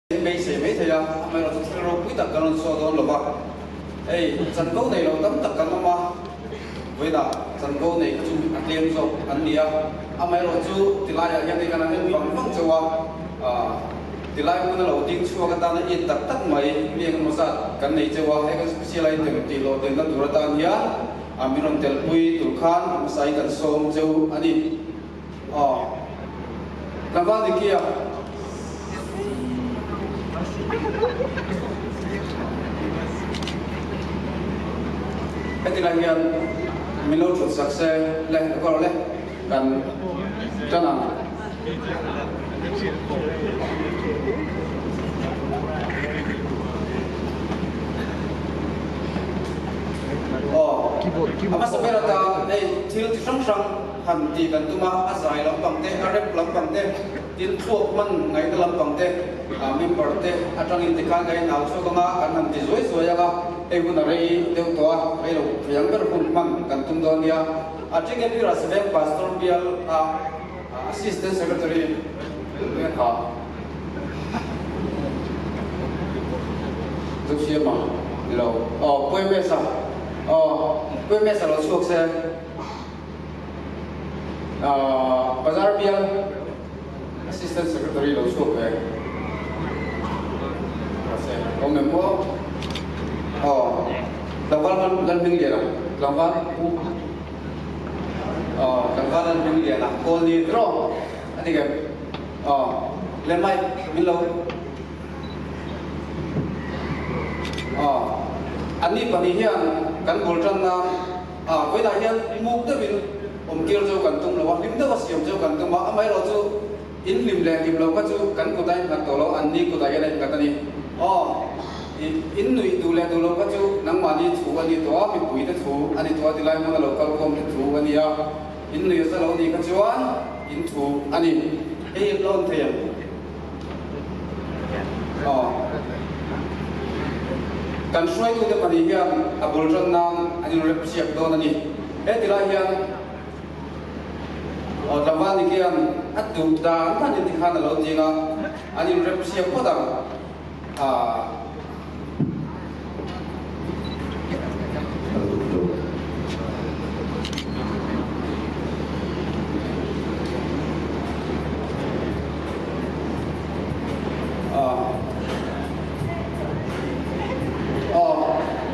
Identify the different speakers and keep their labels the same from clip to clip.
Speaker 1: bây giờ mấy thầy à mày là chúng ta quý tất cả nó so đó là ba ấy dân câu này là tấm tất cả nó mà với đó dân câu này chú ăn liền rồi ăn đi à mày là chú thì lại là hiện cái này bằng phẳng cho thì lại muốn là tiếng chua cái ta nó ít tất tất mày liền một sát cái này cho hay cái xe lại từng tỷ lô từng năm tuổi ta nhá mình làm tel pui tủ khan sai cái sôm cho anh đi làm vad thì kia cái thì là hiện mình lâu chuột sạc xe lên có rồi lên cần cho nào ama sabera ta nei thil ti sang sang han ti kan tuma azai lam pang te arep lam pang te tin thuak man ngai ka lam pang te member te atang in te kha gai naw chu ka kan han ti zoi zoi aga e gun rei deu to ai lo yang ber kun man kan tum don ya ating e pira sebe pastor bial assistant secretary ne kha tu sia ma lo poi mesa quên mẹ sao suộc xe bazar bial assistant secretary lo suộc về ông em mua làm văn lần mình liền làm văn lần mình liền call đi draw anh đi cái lên mai mình lâu anh đi phần hiện kan goljan na với đại hiện mục đó mình kia cho cần tung là lim đó có sử dụng cần tung mà mấy rồi cho in lim lên lim lâu có cho cần cô đại là tổ lâu anh đi cô đại này cái này in nuôi đủ lên đủ lâu có cho nắng mà đi thu anh đi tổ mình bùi đó thu anh đi tổ thì lại mang lâu cao công đi thu anh đi in nuôi sao lâu đi có cho anh in thu anh đi cái lâu thế kan suai tu de pani hian abul ran nam ani rep siap don ani e tila hian lawan ni hian atu dan tan ni khan lo jinga ani rep siap podang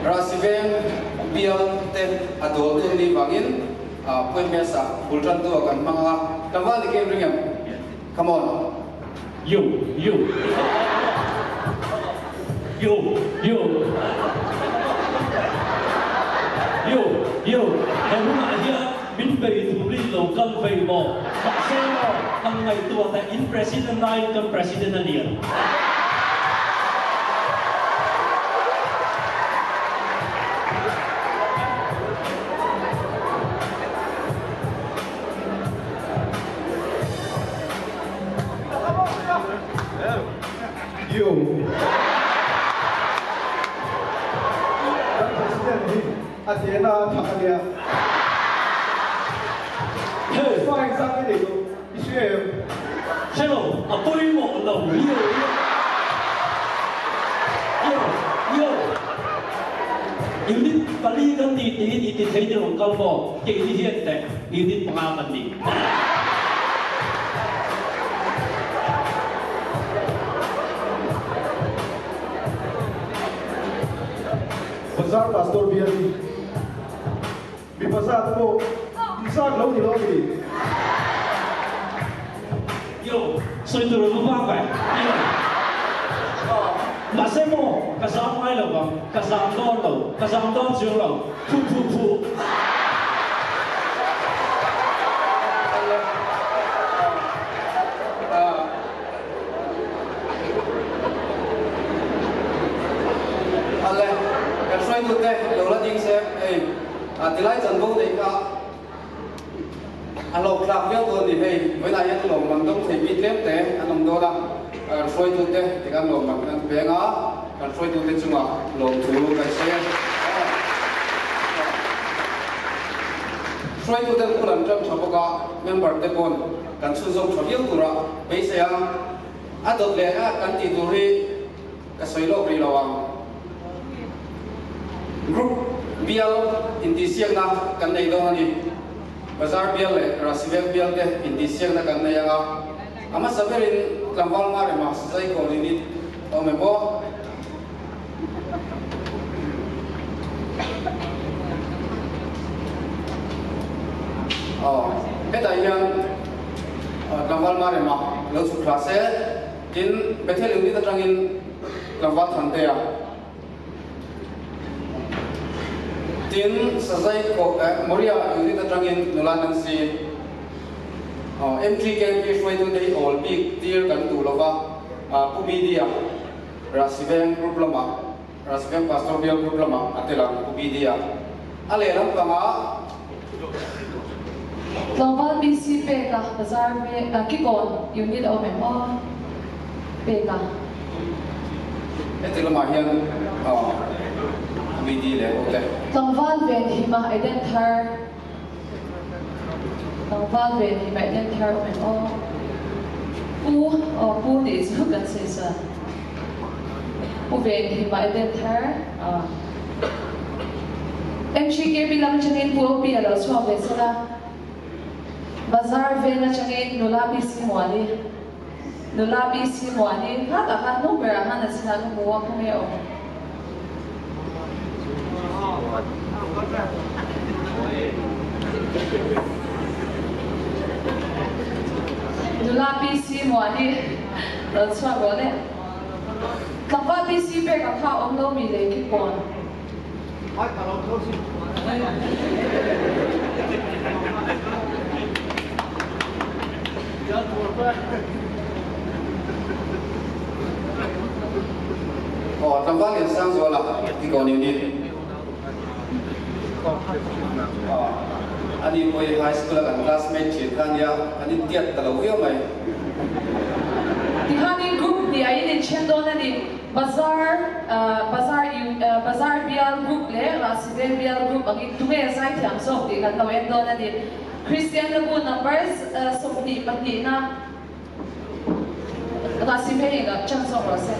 Speaker 1: rasiveng bial ten adol tu ni bangin poi mesa bulran tu akan manga kawan di game ringam come on
Speaker 2: yo em muốn nói dia min bay tu li local bay mo sa ang ngày tua ta in president nine kan presidentania
Speaker 3: Athena Thakalia. Hey, fine, something they do. Israel.
Speaker 2: Hello, a boy mo lo yo. Unit pali kan ti thấy được lòng câu bò, chỉ đi hiện tại unit bằng mình đi.
Speaker 3: Bazar pastor biali. Bi bazar mo inside lâu thì lâu thì.
Speaker 2: Yo, soi tu lu ba vậy. Mà xem mo, cả sáu ai lâu không? Cả sáu đo chiều lâu. Pu.
Speaker 1: Xoay một đây, đầu là chính xem, thì lại dần vô thì cả anh lộc làm việc rồi thì với lại anh lộc bằng đông thì biết lép thế, anh lộc đó là xoay một đây thì anh lộc bằng anh bé ngã, anh xoay một đây chung à, lộc thủ cái xe, xoay một đây cũng làm trong số các member tế bồn, kan su zong chok yel tura be se yang adot le a kan ti duri ka soilo ri lawang group bial indi siak na kan nei do ani bazar bial le rasivek bial de indi siak na kan nei anga ama saberin tlambal mare ma sai ko ni o me bo cái yang tlambal mare ma lo su klase tin bethel ni ta tangin tlambal thante ya tin sazai ko moria ni ta tangin nulan si M3 camp is way to the all big deal kan tu lova pubidia rasiveng group lama rasiveng pastor bial group lama atela pubidia ale ram panga
Speaker 4: Global BC Peka Bazar Kikon Unit Omemo Peka
Speaker 1: etela mahian pubidia le ote
Speaker 4: Global Ven Hima Identitar Global Ven Hima Identitar Omemo Pu ni zu kan se sa Pu Ven Hima Identitar MCK bilang changin pu pi alo so vesela Bazar vela changin nulabi si moani hata kan number hana sinago muwa kameo nulabi si moani lo so gole kapabi si pe ka kha omlo mi le ki pon
Speaker 1: tlambal yang sang zola di kau ni ani boy high school kan classmate chin kan ya ani tiat kalau yo mai
Speaker 4: Tihani group di ayin chendo na di bazar bial group le rasive bial group agi tume sai thiam so di kan tawen do na di Christian lebu numbers so di pati na rasive ga chang so rose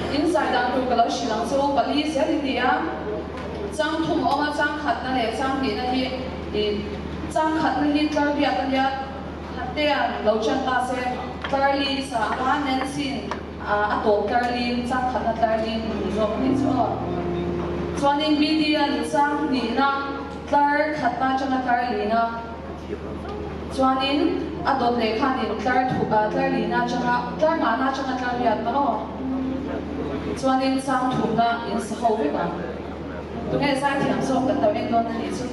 Speaker 4: inside ang group kalau silang so pali sia di dia chang thum oma chang khat na le chang di na hi chang khat na hi tlar bia kan ya hatean lo chan ta se Carly sa Nancy ato Carly chang khat na Carly zo ni so chuanin Vidian chang ni na tlar khat na chana Carly na chuanin adot le khanin Carly na chana tlar ma na chana Carly at no chuanin chang thu na in sa ho we ka tu nge sai thiam so kan taw en don na ni chu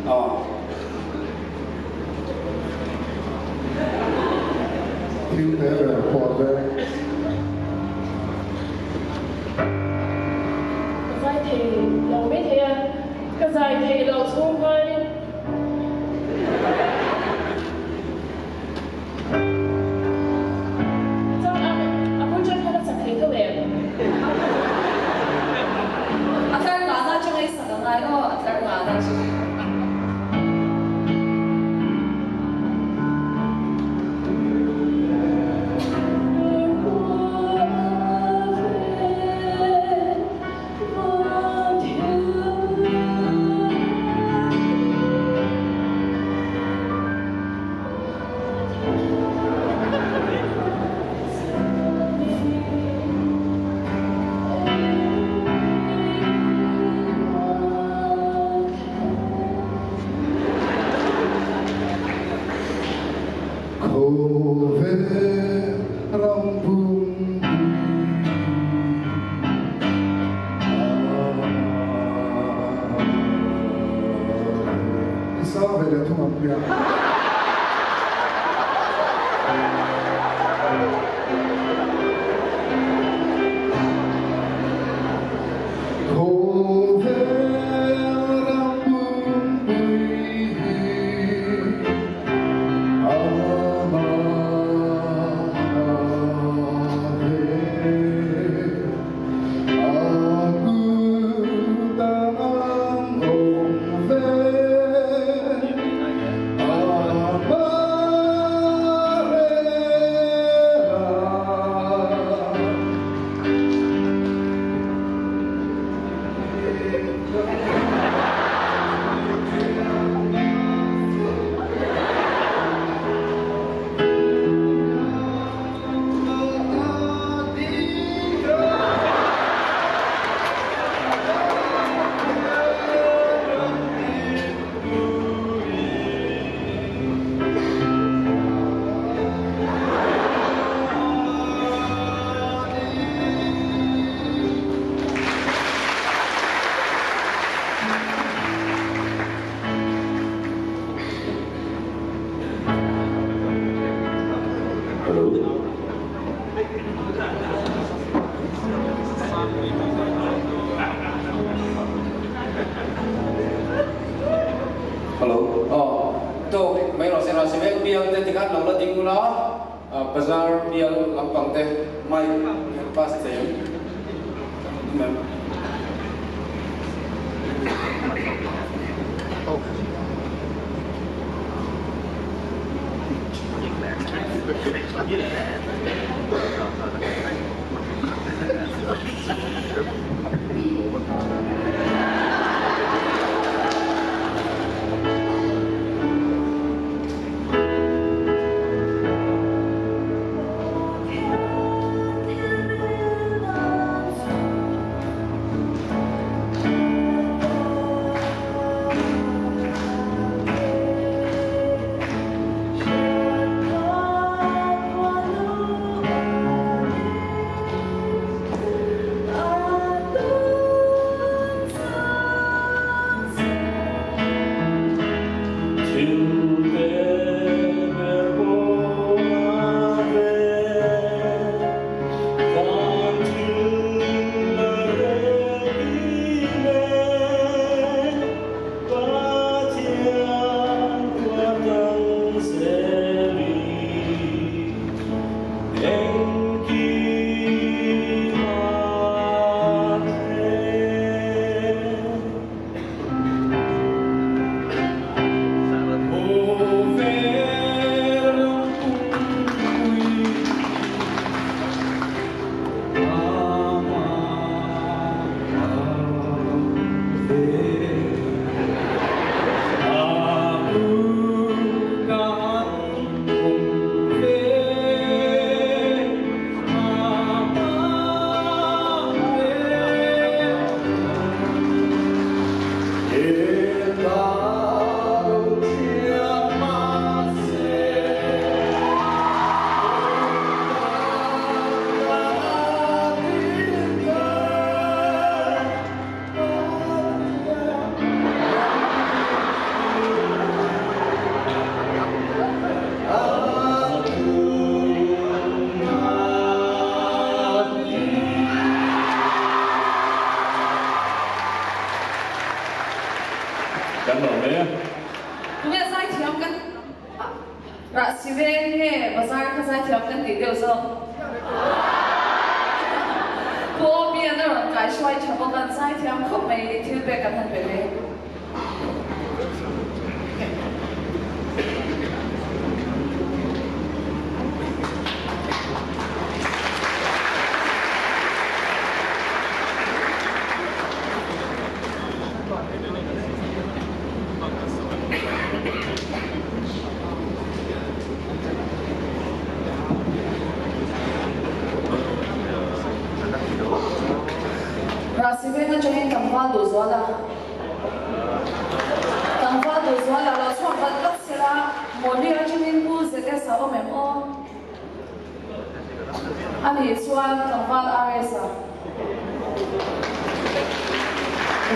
Speaker 3: thiếu thế về một về
Speaker 5: Cái thì lâu biết thì cái dài thì lâu xuống với chắc aku chân hay là sạch thì cơ về
Speaker 4: Atar nga na siya isa ka nga no, atar nga na siya.
Speaker 1: Hello. To mấy lo xem là xem em biang tên tiếng Anh lòng là tiếng của nó. Bazaar biang làm bằng tên mai pass tên.
Speaker 2: Kan boleh.
Speaker 4: Punya saya tiapkan. Rasive ni bazar ka saya tiapkan di dia so. Ko biar orang kai suai capokan saya tiap kau mai tiap bekan han bele. Rasive na jadi tanggal dua soala. Tanggal dua soala lo suam batas sila modi aja minggu setiap sahabat memo. Ani suam tanggal aresa.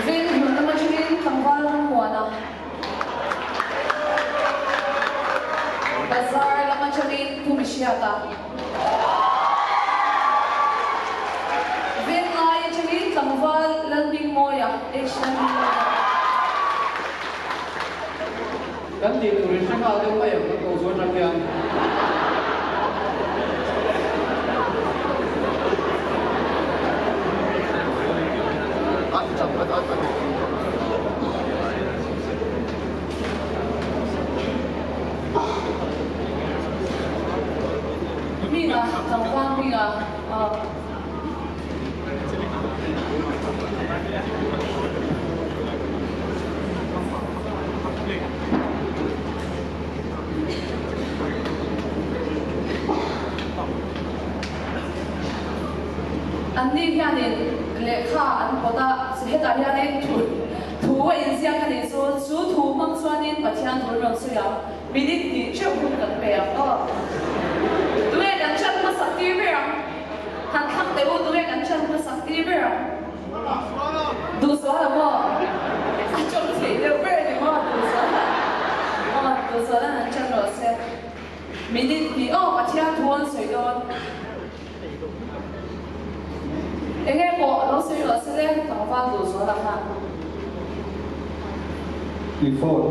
Speaker 4: Vin mana macam ni tanggal muana. Bazar la macam ni pumishiata. Vin lain jadi tanggal landing moya, Asian.
Speaker 1: Kan di turis tanggal tu apa yang kau suruh nak yang
Speaker 4: Ni lah tanggal ni lah. Anh đi theo thì lệ khá anh có ta sẽ hết tại theo nên thủ và yên giang cái này số thủ mang xoan nên và thiên thủ rộng suy yếu vì đi thì chưa không cần bèo đó tụi em gắn chân mà sắc tiêu bèo hàng thăm tới ô tụi em gắn chân mà sắc tiêu bèo đủ số là mò trong thể đều bèo thì mò đủ số là gắn chân rồi xem mình đi thì và thiên thủ anh suy yếu Ini bộ nó suy luận sẽ lên tổng pha đủ số là ha.
Speaker 3: Before.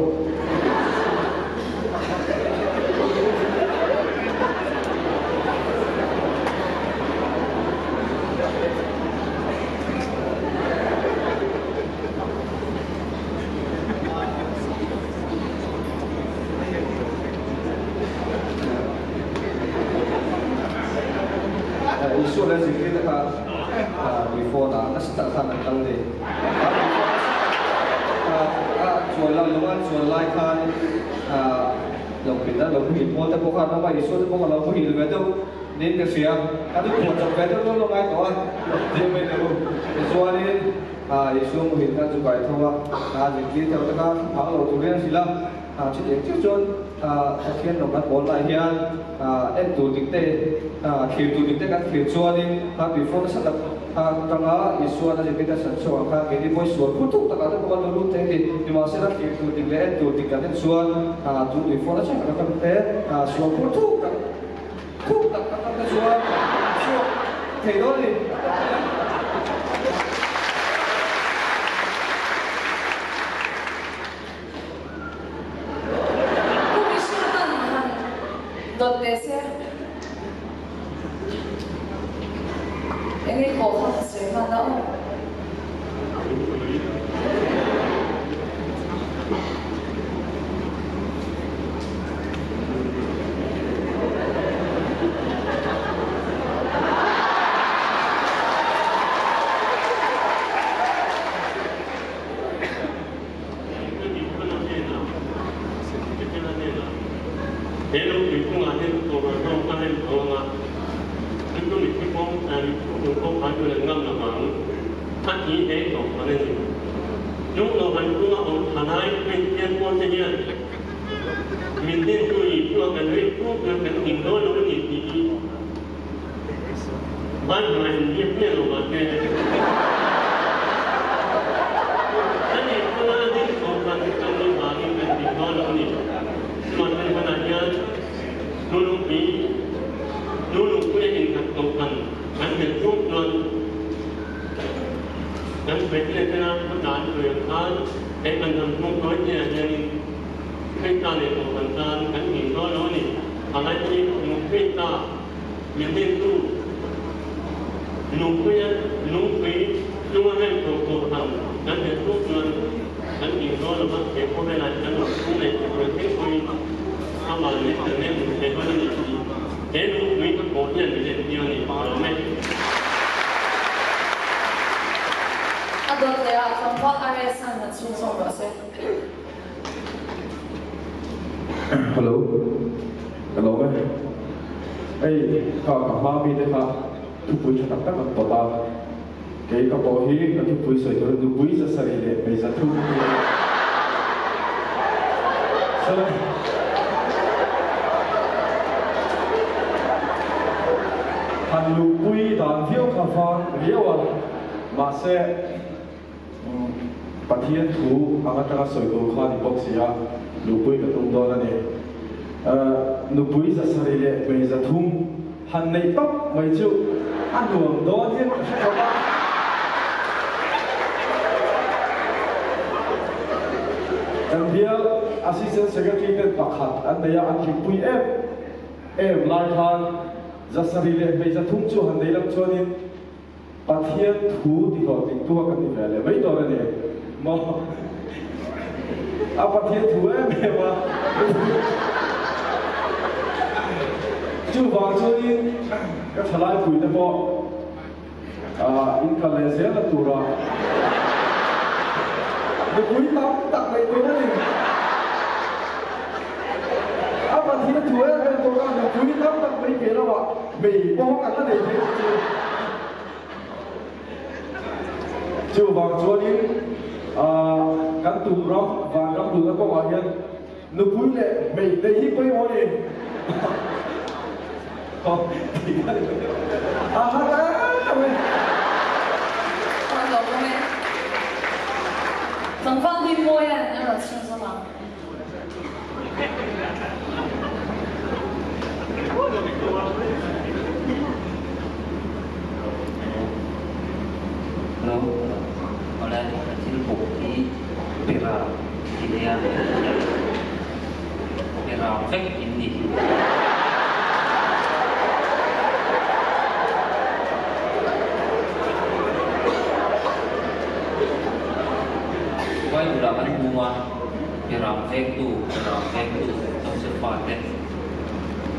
Speaker 3: Isu dan sikit dekat before dah, nasi tak sana kang ni. Soal laluan, soal laikan, kita lalu hidup kita bukan apa isu itu bukan lalu hidup itu ni kerja, ada buat job itu lalu ngai kawan, dia melu. Soal ini isu hidup juga itu jadi kita tekan kalau tulen sila, jadi cuci akhirnya nomor bola hian, tu dikte, tu dikte kan soal ini, before kita tengah isu ada jadi kita soal kan, jadi boy soal putuk tak ada bukan lalu tadi, di masa itu dikte tu dikte soal, tu before aja kan kita soal putuk kan, putuk tak ada soal tidur ni.
Speaker 4: Dot desa, ini kau harus sehat tau.
Speaker 6: Hello, people are here to go around and go on. People are people and people are doing a number of things. He ain't no money. You know, I'm going on tonight, 20 years. Mình tin tôi cho cái đấy cũng cái tình đó nó gì thì ban ngày biết thế rồi mà cái này có là đi không cần trong những bài cái tình đó nó gì mà cái phần này luôn bị luôn có những cái công phần anh biết chút luôn anh biết thế nào bất đàn người an em ăn thầm không nói nhà nhân khi ta này một phần tan cánh nhìn nói này hàng ngày đi một khi ta miền miền tu nụ quý lúc mà em cầu hàng cánh miền tu cánh nhìn nói là bắt để có cái này cánh một khu này rồi thế quý tham bảo này từ nên một cái vấn đề gì thế nụ quý các cố nhân để làm điều này bảo mẹ
Speaker 4: Adon dia tempat area sangat susah rasa.
Speaker 3: Hello. Hello mấy. Ê, cả ba mi đây ha. Tu bui cho tất cả các tổ ta. Cái các bộ hi là tu bui sợi rồi tu bui ra sợi để bây giờ tu. Sao? Hành lu bui đàn phiêu cà phê liêu à. Mà sẽ Pathian thu ang atanga soido kha di boxia lupui ka tum do na ne nupui za sarile me za thum han nei pap mai chu anuam do ni ka ba dia assistant secretary te pakhat an dia an ki pui em lai khan za sarile me za thum chu han nei lam chonin Pathian thu di ho ting tu ka ni vele mai do na ne mo apa thiên thủ em mà chú vàng chơi cái thằng lại quỷ đấy bộ in cả lệ sẽ là tù rồi cái quỷ tắm tặng này tôi đấy apa thiên thủ em tôi ra cái quỷ tắm tặng mấy cái đó ạ bị bó cả cái này thế chú vàng chơi kan tu ram và kan tu ko wa hian nu pui le me le hi poi ho ni ko ha me
Speaker 4: Còn đâu không? Tổng phong đi mua à, em là xin sao mà.
Speaker 7: Hello. Oleh chính phủ thì về vào thì đây về vào cách in đi quay udah kan mua về vào cách tu trong sự phát triển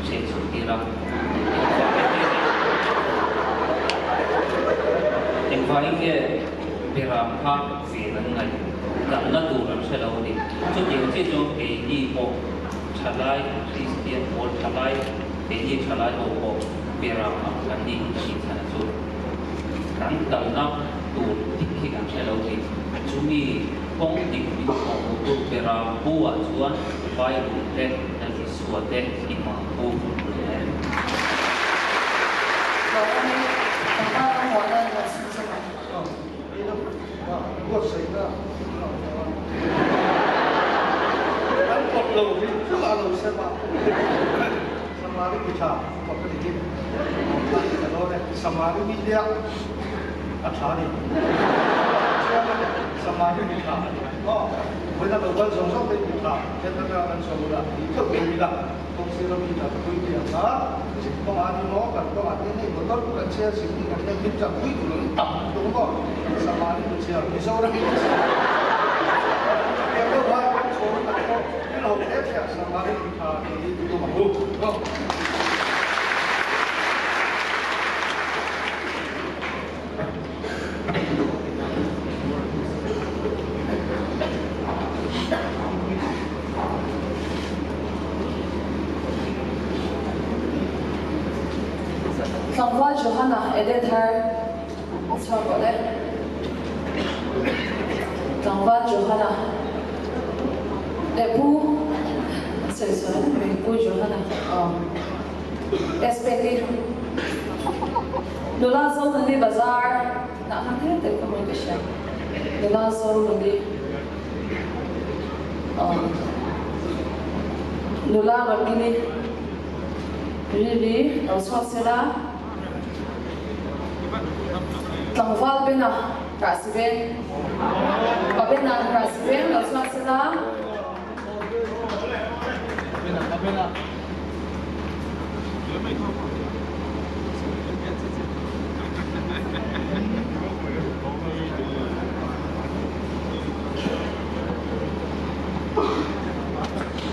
Speaker 7: sẽ xuất hiện ra những cái kia Piram ha về năng ngày gần là tù làm sao đâu đi chút nhiều cái chỗ cái gì bộ trả lại Christian bộ trả lại cái gì trả lại bộ Piram ha cái gì chỉ trả lại chút gần gần là tù thì làm sao đâu đi chúng mi phong định bị phong tù Piram bua chuan phải đủ thế là cái số thế thì mà bua đủ thế
Speaker 4: Rồi anh ta hỏi là xin sao mà.
Speaker 3: có xảy ra anh cột lầu thì cứ là lầu xe mà samari kita cột cái gì cái đó này samari media athari samari kita bây giờ đầu tiên sống bên kita trên đó là anh sống là thức bị là không sẽ làm gì cả quý tiền đó công an nó cần công an cái này một tốt cần xe xử lý cần kiểm tra quý của nó tập đúng không samari kita thì sau đó em có nói cái số là cái lầu ép sẽ samari kita thì tôi mà mua không
Speaker 4: Tổng Johanna editor cho có đấy. Tổng Johanna để bu sửa sửa mình bu Johanna SPT Lola Zone đi bazaar na hàng thế để communication Lola Zone đi Lola Margini really ở sau xe đó Tổng bên nào President Pabenan President Losmak Sela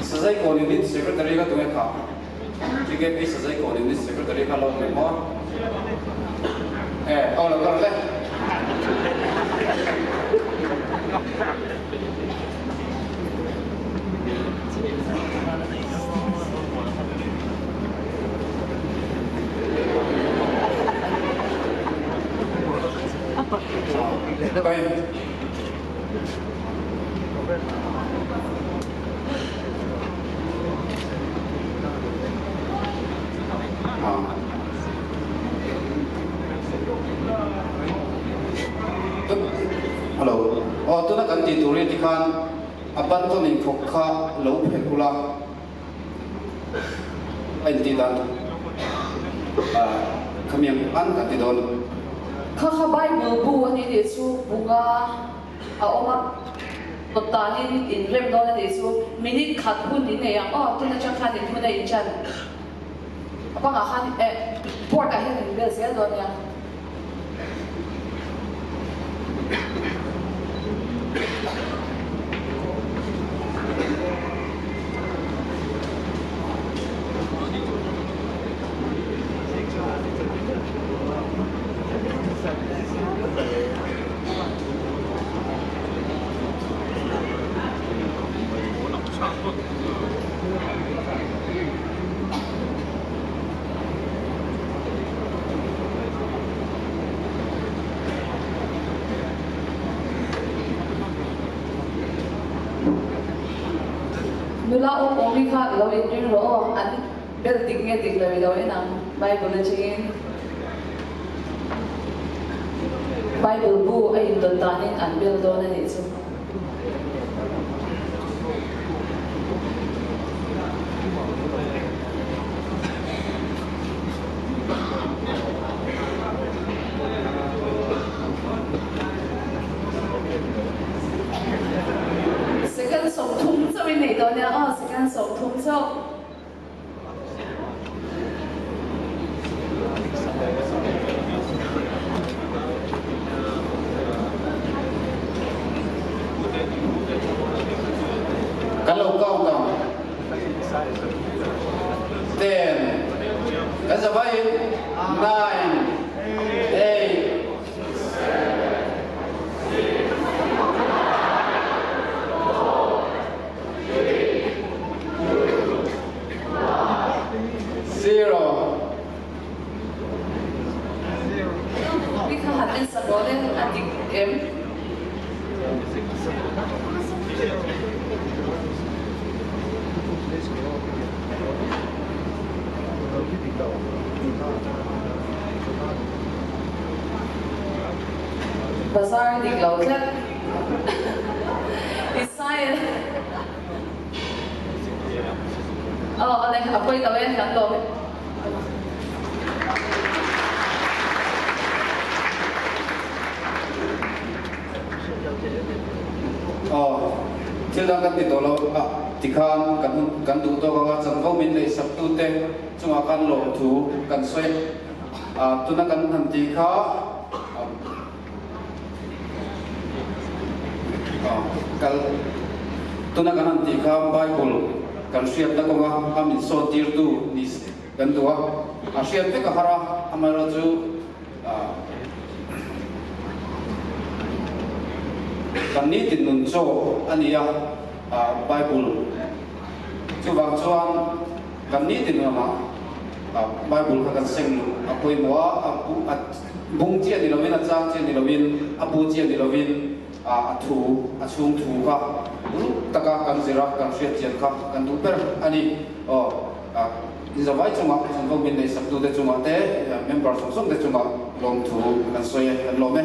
Speaker 1: Sazai Community Secretary ka tungai ka. TKP Sazai Community Secretary ka law mai mo. Au la kar le. Baik. Hello. Oh, tu nak ganti tu ni kan apa tu ni fokka lau pekula. Ganti dan. Kami yang ganti don.
Speaker 4: Kha Bible bu ani de su bunga oma totali in rem don de su minute khat hun ni ne yang tu na chang khan ni thu na in chan. Apa nga khan port a hen bel sia don ya. Nula o only kha lo in ro an bel ding nge ding lo lo na Bible chin Bible bu ai don tanin an bel don ani chu second song thum cho bên này đó nha second song thum cho
Speaker 1: Kalau kau 10, that's baik 9, 8.
Speaker 4: Kita hadir seboleh adik M. Besar di Lautet. Isai. Oleh apa itu yang kantor?
Speaker 1: Sila kan dito lo tikhan kan tu to ka chan ko min le sab tu te chunga kan lo thu kan soi tu na kan han ti kha kal tu na kan han ti kha Bible kan siap na ko nga amin so tir tu ni kan tu a siap pe ka hara amaro ju kan ni tin nun cho ania Bible chu wang chuan kan ni tin ma Bible ka kan seng apoi mo apu bung chia ni lovin a chang chia ni lovin apu chia ni lovin a thu a chung thu ka taka kan zira kan siat chian ka kan du per ani zawai chunga chungko min nei sabtu te chunga te member song song te chunga long thu kan soye kan lo me